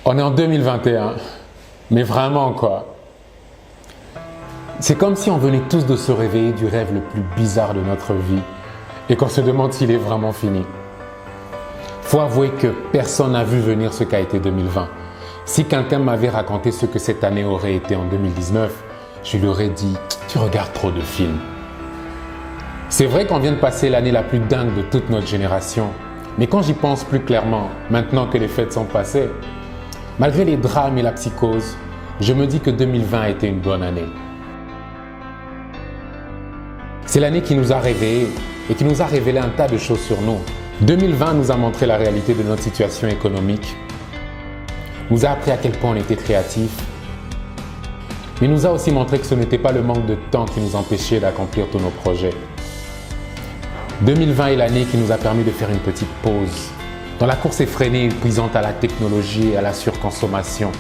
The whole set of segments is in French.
On est en 2021, mais vraiment quoi. C'est comme si on venait tous de se réveiller du rêve le plus bizarre de notre vie et qu'on se demande s'il est vraiment fini. Faut avouer que personne n'a vu venir ce qu'a été 2020. Si quelqu'un m'avait raconté ce que cette année aurait été en 2019, je lui aurais dit « tu regardes trop de films ». C'est vrai qu'on vient de passer l'année la plus dingue de toute notre génération, mais quand j'y pense plus clairement, maintenant que les fêtes sont passées, malgré les drames et la psychose, je me dis que 2020 a été une bonne année. C'est l'année qui nous a réveillés et qui nous a révélé un tas de choses sur nous. 2020 nous a montré la réalité de notre situation économique, nous a appris à quel point on était créatif, mais nous a aussi montré que ce n'était pas le manque de temps qui nous empêchait d'accomplir tous nos projets. 2020 est l'année qui nous a permis de faire une petite pause dans la course effrénée et épuisante à la technologie et à la surconsommation.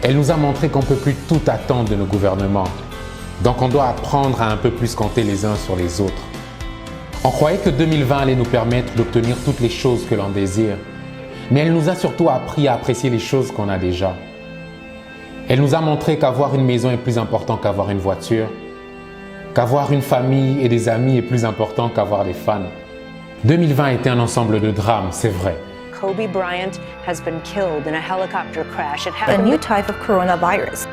Elle nous a montré qu'on ne peut plus tout attendre de nos gouvernements, donc on doit apprendre à un peu plus compter les uns sur les autres. On croyait que 2020 allait nous permettre d'obtenir toutes les choses que l'on désire, mais elle nous a surtout appris à apprécier les choses qu'on a déjà. Elle nous a montré qu'avoir une maison est plus important qu'avoir une voiture, qu'avoir une famille et des amis est plus important qu'avoir des fans. 2020 a été un ensemble de drames, c'est vrai. Kobe Bryant has been killed in a helicopter crash. It A happened. new type of coronavirus.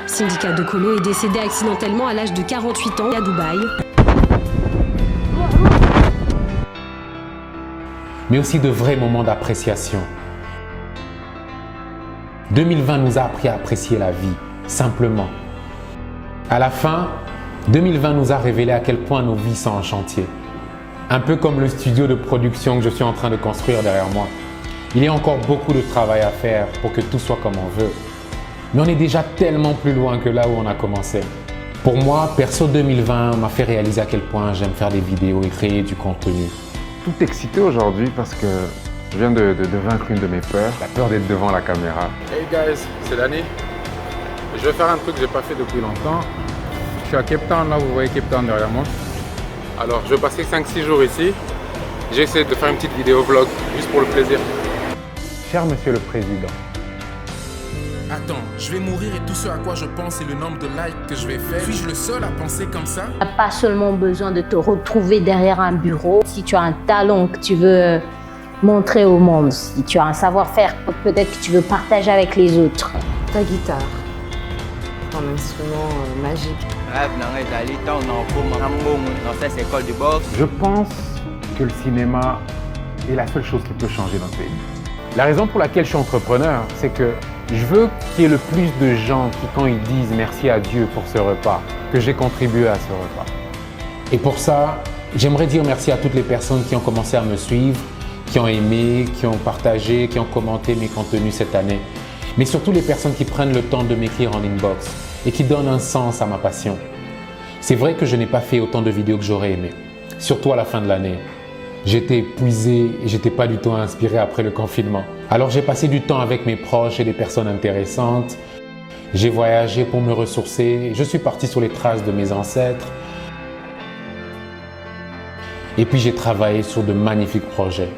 Syndicat de Colo est décédé accidentellement à l'âge de 48 ans à Dubaï. Mais aussi de vrais moments d'appréciation. 2020 nous a appris à apprécier la vie, simplement. À la fin, 2020 nous a révélé à quel point nos vies sont en chantier. Un peu comme le studio de production que je suis en train de construire derrière moi. Il y a encore beaucoup de travail à faire pour que tout soit comme on veut. Mais on est déjà tellement plus loin que là où on a commencé. Pour moi, perso 2020 m'a fait réaliser à quel point j'aime faire des vidéos et créer du contenu. Tout excité aujourd'hui parce que je viens de vaincre une de mes peurs, la peur d'être devant la caméra. Hey guys, c'est Danny. Je vais faire un truc que je n'ai pas fait depuis longtemps. Je suis à Cape Town, là vous voyez Cape Town derrière moi. Alors je vais passer 5-6 jours ici. J'ai essayé de faire une petite vidéo vlog, juste pour le plaisir. Cher Monsieur le Président, Attends, je vais mourir et tout ce à quoi je pense c'est le nombre de likes que je vais faire. Suis-je le seul à penser comme ça? Tu n'as pas seulement besoin de te retrouver derrière un bureau. Si tu as un talent que tu veux montrer au monde, si tu as un savoir-faire peut-être que tu veux partager avec les autres. Ta guitare, un instrument magique. je pense que le cinéma est la seule chose qui peut changer notre pays. La raison pour laquelle je suis entrepreneur, c'est que je veux qu'il y ait le plus de gens qui, quand ils disent merci à Dieu pour ce repas, que j'ai contribué à ce repas. Et pour ça, j'aimerais dire merci à toutes les personnes qui ont commencé à me suivre, qui ont aimé, qui ont partagé, qui ont commenté mes contenus cette année. Mais surtout les personnes qui prennent le temps de m'écrire en inbox et qui donnent un sens à ma passion. C'est vrai que je n'ai pas fait autant de vidéos que j'aurais aimé, surtout à la fin de l'année. J'étais épuisé et j'étais pas du tout inspiré après le confinement. Alors j'ai passé du temps avec mes proches et des personnes intéressantes. J'ai voyagé pour me ressourcer. Je suis parti sur les traces de mes ancêtres. Et puis j'ai travaillé sur de magnifiques projets.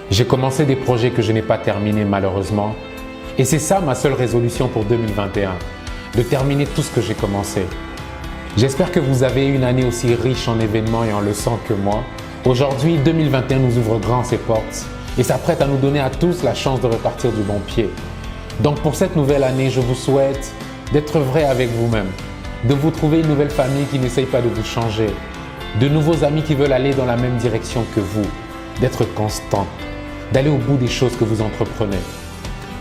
J'ai commencé des projets que je n'ai pas terminés malheureusement. Et c'est ça ma seule résolution pour 2021, de terminer tout ce que j'ai commencé. J'espère que vous avez eu une année aussi riche en événements et en leçons que moi. Aujourd'hui, 2021 nous ouvre grand ses portes et s'apprête à nous donner à tous la chance de repartir du bon pied. Donc pour cette nouvelle année, je vous souhaite d'être vrai avec vous-même, de vous trouver une nouvelle famille qui n'essaye pas de vous changer, de nouveaux amis qui veulent aller dans la même direction que vous, d'être constant, d'aller au bout des choses que vous entreprenez.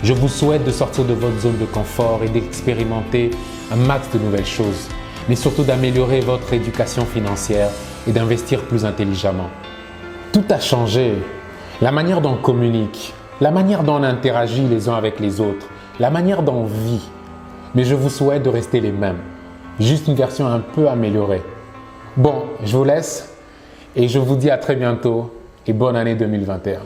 Je vous souhaite de sortir de votre zone de confort et d'expérimenter un max de nouvelles choses, mais surtout d'améliorer votre éducation financière et d'investir plus intelligemment. Tout a changé. La manière dont on communique, la manière dont on interagit les uns avec les autres, la manière dont on vit. Mais je vous souhaite de rester les mêmes, juste une version un peu améliorée. Bon, je vous laisse et je vous dis à très bientôt et bonne année 2021.